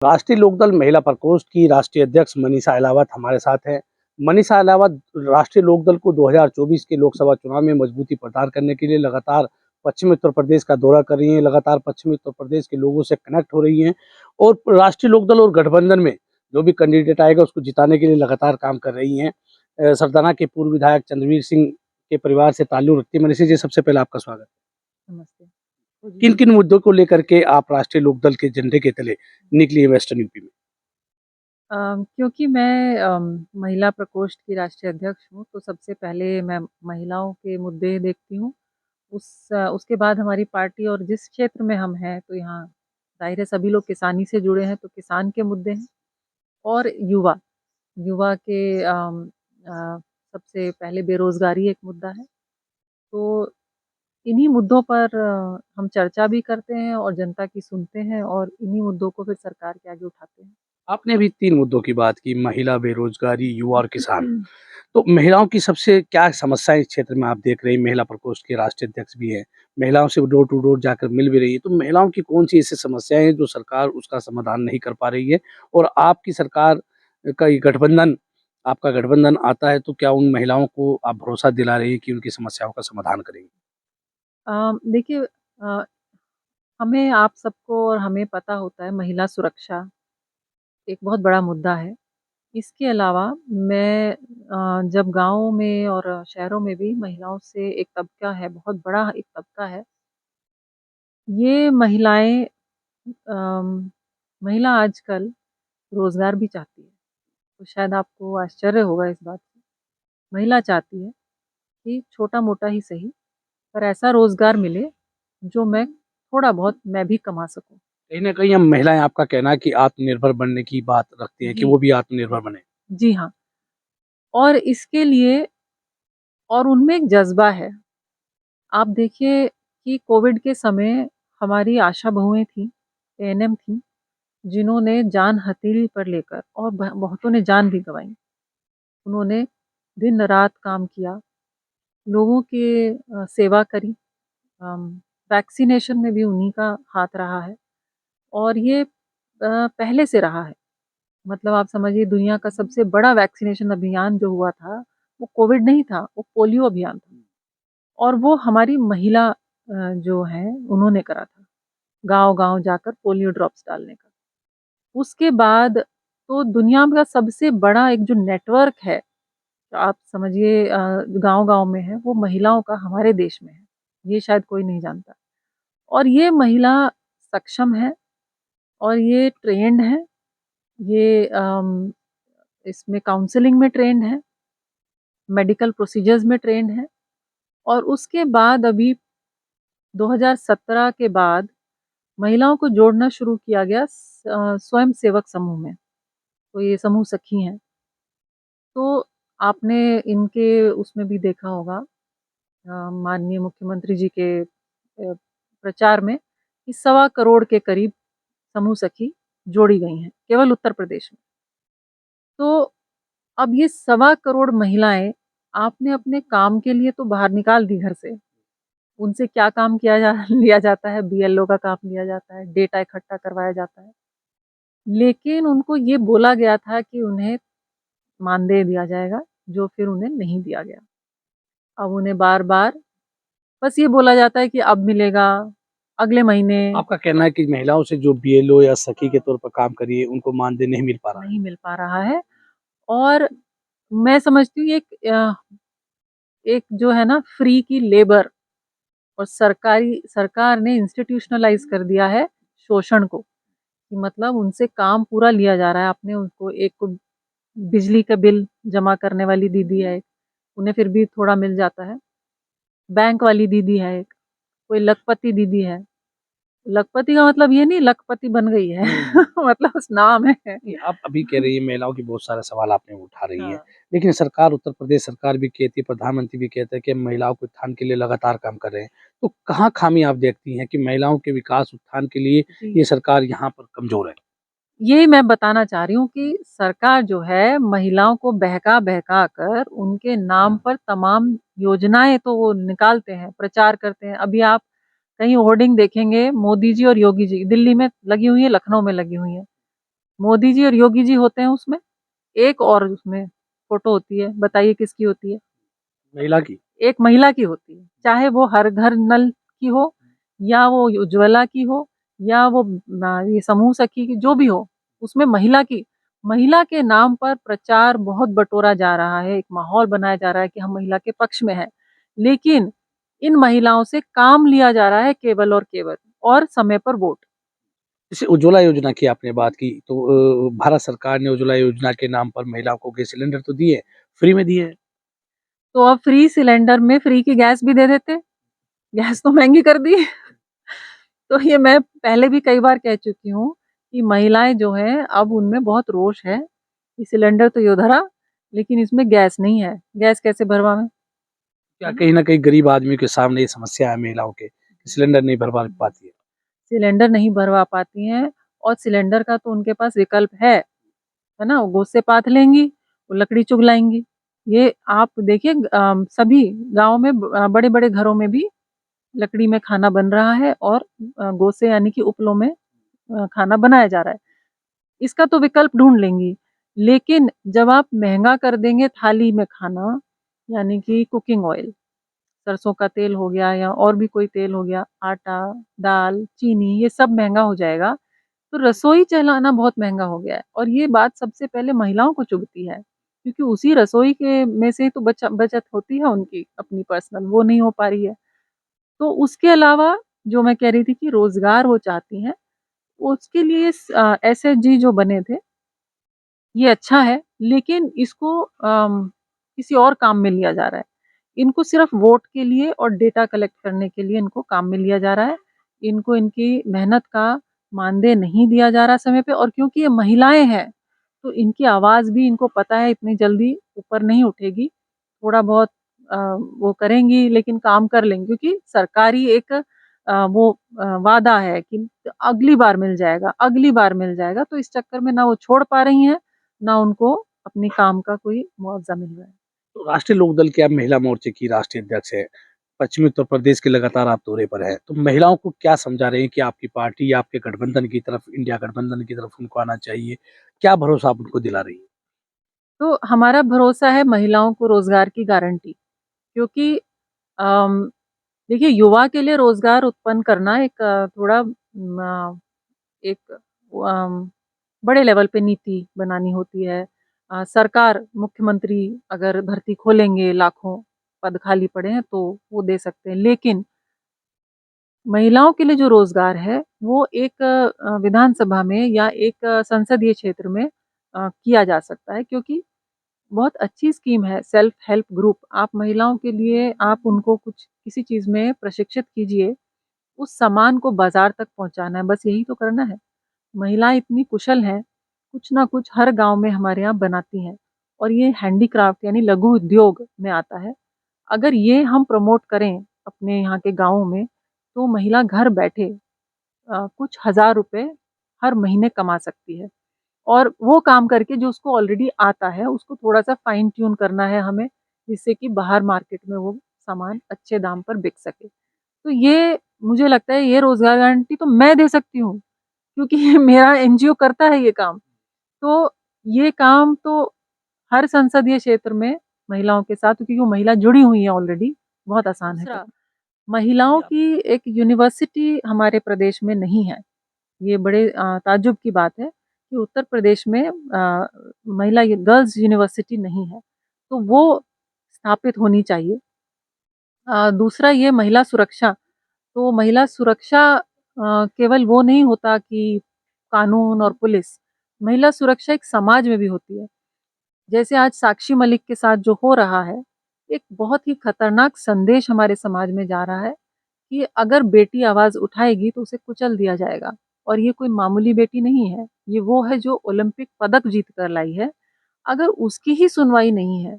राष्ट्रीय लोकदल महिला प्रकोष्ठ की राष्ट्रीय अध्यक्ष मनीषा अहलावत हमारे साथ हैं। मनीषा अहलावत राष्ट्रीय लोकदल को 2024 के लोकसभा चुनाव में मजबूती प्रदान करने के लिए लगातार पश्चिमी उत्तर प्रदेश का दौरा कर रही हैं, लगातार पश्चिमी उत्तर प्रदेश के लोगों से कनेक्ट हो रही हैं और राष्ट्रीय लोकदल और गठबंधन में जो भी कैंडिडेट आएगा उसको जिताने के लिए लगातार काम कर रही हैं। सरदाना के पूर्व विधायक चंद्रवीर सिंह के परिवार से ताल्लुक रखती है। मनीषा जी, सबसे पहले आपका स्वागत है। नमस्ते। किन किन मुद्दों को लेकर के आप राष्ट्रीय लोकदल के झंडे के तले निकली है वेस्टर्न यूपी में? क्योंकि मैं महिला प्रकोष्ठ की राष्ट्रीय अध्यक्ष हूँ, तो सबसे पहले मैं महिलाओं के मुद्दे देखती हूँ। उसके बाद हमारी पार्टी और जिस क्षेत्र में हम हैं, तो यहाँ ज़ाहिर है सभी लोग किसानी से जुड़े हैं, तो किसान के मुद्दे हैं और युवा। युवा के सबसे पहले बेरोज़गारी एक मुद्दा है। तो इन्हीं मुद्दों पर हम चर्चा भी करते हैं और जनता की सुनते हैं और इन्हीं मुद्दों को फिर सरकार के आगे उठाते हैं। आपने अभी 3 मुद्दों की बात की, महिला, बेरोज़गारी, युवा और किसान। तो महिलाओं की सबसे क्या समस्याएँ इस क्षेत्र में आप देख रही हैं? महिला प्रकोष्ठ के राष्ट्रीय अध्यक्ष भी हैं, महिलाओं से डोर टू डोर जाकर मिल भी रही है। तो महिलाओं की कौन-सी ऐसी समस्याएँ हैं जो सरकार उसका समाधान नहीं कर पा रही है? और आपकी सरकार का ये गठबंधन आपका गठबंधन आता है तो क्या उन महिलाओं को आप भरोसा दिला रही हैं कि उनकी समस्याओं का समाधान करेंगी? देखिए, हमें आप सबको और हमें पता होता है महिला सुरक्षा एक बहुत बड़ा मुद्दा है। इसके अलावा मैं जब गाँव में और शहरों में भी महिलाओं से एक तबका है, बहुत बड़ा एक तबका है। ये महिलाएँ अम, महिला आजकल रोज़गार भी चाहती है, तो शायद आपको आश्चर्य होगा इस बात से। महिला चाहती है कि छोटा-मोटा ही सही, पर ऐसा रोज़गार मिले, जो मैं थोड़ा बहुत मैं भी कमा सकूँ। कहीं न कहीं हम महिलाएँ आपका कहना है कि आत्मनिर्भर बनने की बात रखती हैं कि जी। वो भी आत्मनिर्भर बने। जी हाँ, और इसके लिए और उनमें एक जज़्बा है। आप देखिए कि कोविड के समय हमारी आशा बहुएँ थीं, एएनएम थीं, जिन्होंने जान हथेली पर लेकर और बहुतों ने जान भी गँवाई। उन्होंने दिन-रात काम किया, लोगों की सेवा करी। अम, वैक्सीनेशन में भी उन्हीं का हाथ रहा है और ये पहले से रहा है। मतलब आप समझिए दुनिया का सबसे बड़ा वैक्सीनेशन अभियान जो हुआ था, वो कोविड नहीं था, वो पोलियो अभियान था और वो हमारी महिला जो हैं उन्होंने करा था, गाँव-गाँव जाकर पोलियो ड्रॉप्स डालने का। उसके बाद तो दुनिया का सबसे बड़ा एक जो नेटवर्क है, आप समझिए गाँव-गाँव में है, वो महिलाओं का हमारे देश में है। ये शायद कोई नहीं जानता और ये महिला सक्षम है और ये ट्रेन्ड है, ये इसमें काउंसलिंग में ट्रेन्ड है, मेडिकल प्रोसीजर्स में ट्रेन्ड है और उसके बाद अभी 2017 के बाद महिलाओं को जोड़ना शुरू किया गया स्वयं सेवक समूह में, तो ये समूह सखी हैं। तो आपने इनके उसमें भी देखा होगा माननीय मुख्यमंत्री जी के प्रचार में कि 1.25 करोड़ के करीब समूह सखी जोड़ी गई हैं, केवल उत्तर प्रदेश में। तो अब ये 1.25 करोड़ महिलाएँ आपने अपने काम के लिए तो बाहर निकाल दी घर से। उनसे क्या काम किया जा लिया जाता है, बीएलओ का काम लिया जाता है, डेटा इकट्ठा करवाया जाता है। लेकिन उनको ये बोला गया था कि उन्हें मानदेय दिया जाएगा, जो फिर उन्हें नहीं दिया गया। अब उन्हें बार-बार बस ये बोला जाता है कि अब मिलेगा, अगले महीने आपका कहना है कि महिलाओं से जो बीएलओ या सखी के तौर पर काम कर रही है, उनको मानदेय नहीं मिल पा रहा है। नहीं मिल पा रहा है और मैं समझती हूँ एक जो है ना फ्री की लेबर और सरकार ने इंस्टीट्यूशनलाइज़ कर दिया है शोषण को, कि मतलब उनसे काम पूरा लिया जा रहा है। आपने उनको एक को बिजली का बिल जमा करने वाली दीदी है एक, उन्हें फिर भी थोड़ा मिल जाता है। बैंक वाली दीदी है एक, कोई लखपति दीदी है। लखपति का मतलब ये नहीं लखपति बन गई है मतलब उस नाम है। नहीं, आप अभी कह रही हैं महिलाओं की बहुत सारे सवाल आपने उठा रही हैं, हाँ। लेकिन सरकार उत्तर प्रदेश सरकार भी कहती है, प्रधानमंत्री भी कहते हैं कि हम महिलाओं के उत्थान के लिए लगातार काम कर रहे हैं। तो कहाँ खामी आप देखती हैं कि महिलाओं के विकास उत्थान के लिए जी। ये सरकार यहाँ पर कमज़ोर है? यही मैं बताना चाह रही हूँ कि सरकार जो है महिलाओं को बहका-बहका कर उनके नाम पर तमाम योजनाएँ तो वो निकालते हैं, प्रचार करते हैं। अभी आप कहीं होर्डिंग देखेंगे मोदी जी और योगी जी दिल्ली में लगी हुई हैं, लखनऊ में लगी हुई हैं। मोदी जी और योगी जी होते हैं उसमें, एक और उसमें फ़ोटो होती है, बताइए किसकी होती है? महिला की। एक महिला की होती है, चाहे वो हर घर नल की हो, या वो उज्ज्वला की हो, या वो ये समूह सखी की, जो भी हो, उसमें महिला के नाम पर प्रचार बहुत बटोरा जा रहा है, एक माहौल बनाया जा रहा है कि हम महिला के पक्ष में हैं। लेकिन इन महिलाओं से काम लिया जा रहा है केवल और केवल, और समय पर वोट। जैसे उज्ज्वला योजना की आपने बात की, तो भारत सरकार ने उज्ज्वला योजना के नाम पर महिलाओं को गैस सिलेंडर तो दिए, फ्री में दिए हैं। तो अब फ्री सिलेंडर में फ्री की गैस भी दे देते, गैस तो महँगी कर दी। तो ये मैं पहले भी कई बार कह चुकी हूँ कि महिलाएँ जो हैं अब उनमें बहुत रोष है, कि सिलेंडर तो ये धरा, लेकिन इसमें गैस नहीं है, गैस कैसे भरवावें? क्या है ना? कहीं न कहीं गरीब आदमियों के सामने ये समस्या है महिलाओं के, कि सिलेंडर नहीं भरवा पाती है? सिलेंडर नहीं भरवा पाती हैं, और सिलेंडर का तो उनके पास विकल्प है ना? वो गोद से पाथ लेंगी, वो लकड़ी चुग लाएँगी। ये आप देखिए सभी गाँव में बड़े-बड़े घरों में भी लकड़ी में खाना बन रहा है, और गोद से यानी कि उपलों में खाना बनाया जा रहा है। इसका तो विकल्प ढूँढ लेंगी। लेकिन जब आप महँगा कर देंगे थाली में खाना, यानी कि कुकिंग ऑयल, सरसों का तेल हो गया या और भी कोई तेल हो गया, आटा, दाल, चीनी, ये सब महँगा हो जाएगा, तो रसोई चलाना बहुत महँगा हो गया है, और ये बात सबसे पहले महिलाओं को चुभती है, क्योंकि उसी रसोई के में से तो बचत होती है उनकी अपनी पर्सनल, वो नहीं हो पा रही है। तो उसके अलावा जो मैं कह रही थी कि रोज़गार वो चाहती हैं, उसके लिए एसएचजी जो बने थे, ये अच्छा है, लेकिन इसको किसी और काम में लिया जा रहा है। इनको सिर्फ़ वोट के लिए और डेटा कलेक्ट करने के लिए इनको काम में लिया जा रहा है। इनको इनकी मेहनत का मानदेय नहीं दिया जा रहा समय पे, और क्योंकि ये महिलाएँ हैं, तो इनकी आवाज़ भी इनको पता है इतनी जल्दी ऊपर नहीं उठेगी। थोड़ा बहुत वो करेंगी, लेकिन काम कर लेंगी, क्योंकि सरकारी एक वो वादा है कि अगली बार मिल जाएगा, अगली बार मिल जाएगा, तो इस चक्कर में ना वो छोड़ पा रही हैं, ना उनको अपने काम का कोई मुआवज़ा मिल रहा है। तो राष्ट्रीय लोकदल के आप महिला मोर्चे की राष्ट्रीय अध्यक्ष हैं। पश्चिमी उत्तर प्रदेश के लगातार आप दौरे पर हैं। तो महिलाओं को क्या समझा रहे हैं कि आपकी पार्टी या आपके गठबंधन की तरफ, इंडिया गठबंधन की तरफ उनको आना चाहिए? क्या भरोसा आप उनको दिला रही हैं? तो हमारा भरोसा है महिलाओं को रोज़गार की गारंटी, क्योंकि अम, देखिए युवा के लिए रोज़गार उत्पन्न करना एक थोड़ा एक बड़े लेवल पे नीति बनानी होती है। सरकार, मुख्यमंत्री अगर भर्ती खोलेंगे, लाखों पद खाली पड़े हैं तो वो दे सकते हैं। लेकिन महिलाओं के लिए जो रोज़गार है, वो एक विधानसभा में या एक संसदीय क्षेत्र में किया जा सकता है, क्योंकि बहुत अच्छी स्कीम है सेल्फ हेल्प ग्रुप। आप महिलाओं के लिए आप उनको कुछ किसी चीज़ में प्रशिक्षित कीजिए, उस सामान को बाज़ार तक पहुँचाना है, बस यही तो करना है। महिलाएँ इतनी कुशल हैं, कुछ ना कुछ हर गाँव में हमारे यहाँ बनाती हैं, और ये हैंडीक्राफ्ट यानी लघु उद्योग में आता है। अगर ये हम प्रमोट करें अपने यहाँ के गाँवों में, तो महिला घर बैठे कुछ हज़ार रुपए हर महीने कमा सकती है। और वो काम करके जो उसको ऑलरेडी आता है, उसको थोड़ा-सा फाइन ट्यून करना है हमें, जिससे कि बाहर मार्केट में वो सामान अच्छे दाम पर बिक सके। तो ये मुझे लगता है ये रोज़गार गारंटी तो मैं दे सकती हूँ, क्योंकि मेरा एनजीओ करता है ये काम। तो ये काम तो हर संसदीय क्षेत्र में महिलाओं के साथ, क्योंकि वो महिला जुड़ी हुई हैं ऑलरेडी, बहुत आसान है करना। महिलाओं की एक यूनिवर्सिटी हमारे प्रदेश में नहीं है। ये बड़े ताज्जुब की बात है कि उत्तर प्रदेश में महिला गर्ल्स यूनिवर्सिटी नहीं है, तो वो स्थापित होनी चाहिए। दूसरा ये महिला सुरक्षा, तो महिला सुरक्षा केवल वो नहीं होता कि कानून और पुलिस, महिला सुरक्षा एक समाज में भी होती है। जैसे आज साक्षी मलिक के साथ जो हो रहा है, एक बहुत ही खतरनाक संदेश हमारे समाज में जा रहा है कि अगर बेटी आवाज़ उठाएगी तो उसे कुचल दिया जाएगा, और ये कोई मामूली बेटी नहीं है, ये वो है जो ओलंपिक पदक जीत कर लाई है। अगर उसकी ही सुनवाई नहीं है,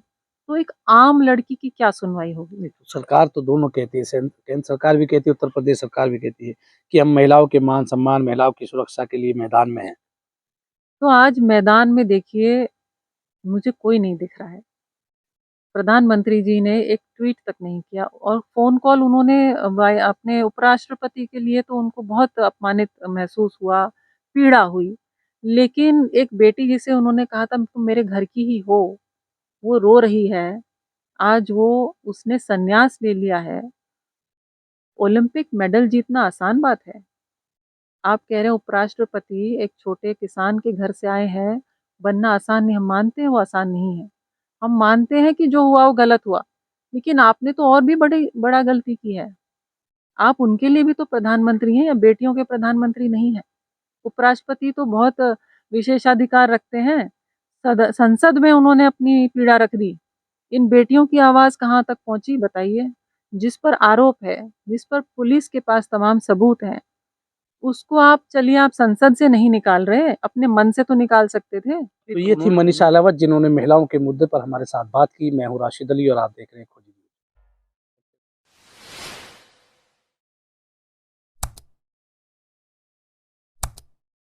तो एक आम लड़की की क्या सुनवाई होगी? नहीं, तो सरकार तो दोनों कहती है, केंद्र सरकार भी कहती है, उत्तर प्रदेश सरकार भी कहती है कि हम महिलाओं के मान सम्मान, महिलाओं की सुरक्षा के लिए मैदान में हैं। तो आज मैदान में देखिए मुझे कोई नहीं दिख रहा है। प्रधानमंत्री जी ने एक ट्वीट तक नहीं किया, और फ़ोन कॉल उन्होंने अपने उपराष्ट्रपति के लिए तो उनको बहुत अपमानित महसूस हुआ, पीड़ा हुई। लेकिन एक बेटी जिसे उन्होंने कहा था तुम मेरे घर की ही हो, वो रो रही है। आज वो उसने संन्यास ले लिया है। ओलंपिक मेडल जीतना आसान बात है। आप कह रहे हैं उपराष्ट्रपति एक छोटे किसान के घर से आए हैं, बनना आसान नहीं, हम मानते हैं वो आसान नहीं है। हम मानते हैं कि जो हुआ वो गलत हुआ, लेकिन आपने तो और भी बड़ा गलती की है। आप उनके लिए भी तो प्रधानमंत्री हैं या बेटियों के प्रधानमंत्री नहीं हैं। उपराष्ट्रपति तो बहुत विशेषाधिकार रखते हैं। संसद में उन्होंने अपनी पीड़ा रख दी। इन बेटियों की आवाज़ कहाँ तक पहुँची बताइए? जिस पर आरोप है, जिस पर पुलिस के पास तमाम सबूत हैं, उसको आप संसद से नहीं निकाल रहे, अपने मन से तो निकाल सकते थे। तो ये थी मनीषा अलावत, जिन्होंने महिलाओं के मुद्दे पर हमारे साथ बात की। मैं हूँ राशिद अली और आप देख रहे हैं